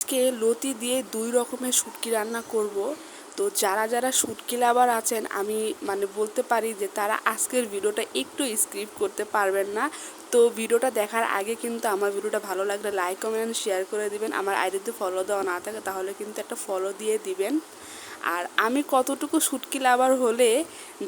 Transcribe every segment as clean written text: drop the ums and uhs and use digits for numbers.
আজকে লতি দিয়ে 2 রকমের শুটকি রান্না করব। তো যারা যারা শুটকি লাভার আছেন আমি বলতে পারি যে তারা আজকের ভিডিওটা একটু স্কিপ করতে পারবেন না। তো ভিডিওটা দেখার আগে কিন্তু আমার ভিডিওটা ভালো লাগলে লাইক কমেন্ট শেয়ার করে দিবেন। আমার আইডিতে ফলো দেওয়া না থাকে তাহলে কিন্তু একটা ফলো দিয়ে দিবেন। আর আমি কতটুকু শুটকি লাভার হলে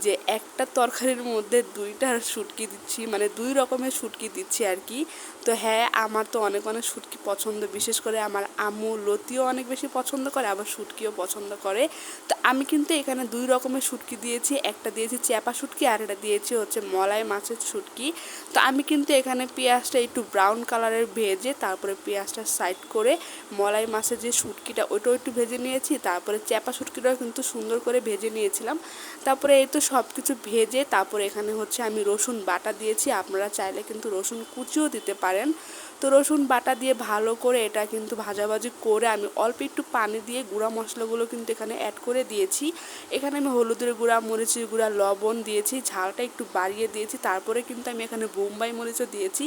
যে একটা তরকারির মধ্যে 2টা শুটকি দিচ্ছি, 2 রকমের শুটকি দিচ্ছি আর কি। তো হ্যাঁ, আমার তো অনেক অনেক শুটকি পছন্দ, বিশেষ করে আমার আম্মু লতিও অনেক বেশি পছন্দ করে, আবার শুটকিও পছন্দ করে। তো আমি কিন্তু এখানে 2 রকমের শুটকি দিয়েছি, একটা দিয়েছি চ্যাপা শুটকি আর একটা দিয়েছি হচ্ছে মলাই মাছের শুটকি। তো আমি কিন্তু এখানে পেঁয়াজটা একটু ব্রাউন কালারের ভেজে তারপরে পেঁয়াজটা সাইড করে মলাই মাছের যে শুটকিটা ওইটাও একটু ভেজে নিয়েছি, তারপরে চ্যাপা শুটকিটাও কিন্তু সুন্দর করে ভেজে নিয়েছিলাম। তারপরে এই তো সব কিছু ভেজে তারপরে এখানে হচ্ছে আমি রসুন বাটা দিয়েছি, আপনারা চাইলে কিন্তু রসুন কুচিও দিতে পারেন। তো রসুন বাটা দিয়ে ভালো করে এটা কিন্তু ভাজাভাজি করে আমি অল্প একটু পানি দিয়ে গুঁড়া মশলাগুলো কিন্তু এখানে অ্যাড করে দিয়েছি। এখানে আমি হলুদের গুঁড়া, মরিচের গুঁড়া, লবণ দিয়েছি, ঝালটা একটু বাড়িয়ে দিয়েছি। তারপরে কিন্তু আমি এখানে বোম্বাই মরিচও দিয়েছি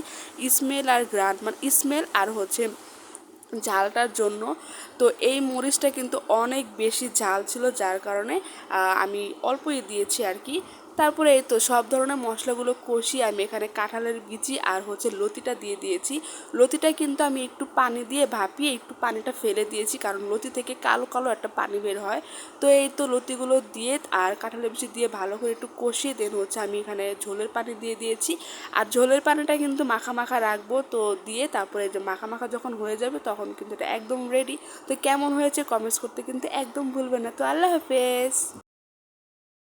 স্মেল আর গ্রান্ট, স্মেল আর হচ্ছে ঝালটার জন্য। তো এই মরিচটা কিন্তু অনেক বেশি ঝাল ছিল, যার কারণে আমি অল্পই দিয়েছি আর কি। তারপরে এই তো সব ধরনের মশলাগুলো কষিয়ে আমি এখানে কাঁঠালের বিচি আর হচ্ছে লতিটা দিয়ে দিয়েছি। লতিটা কিন্তু আমি একটু পানি দিয়ে ভাপিয়ে একটু পানিটা ফেলে দিয়েছি, কারণ লতি থেকে কালো কালো একটা পানি বের হয়। তো এই তো লতিগুলো দিয়ে আর কাঁঠালের বিচি দিয়ে ভালো করে একটু কষিয়ে দেন হচ্ছে আমি এখানে ঝোলের পানি দিয়ে দিয়েছি। আর ঝোলের পানিটা কিন্তু মাখা মাখা রাখবো, তো দিয়ে তারপরে যে মাখা মাখা যখন হয়ে যাবে তখন কিন্তু এটা একদম রেডি। তো কেমন হয়েছে কমেন্টস করতে কিন্তু একদম ভুলবেন না। তো আল্লাহ হাফেজ।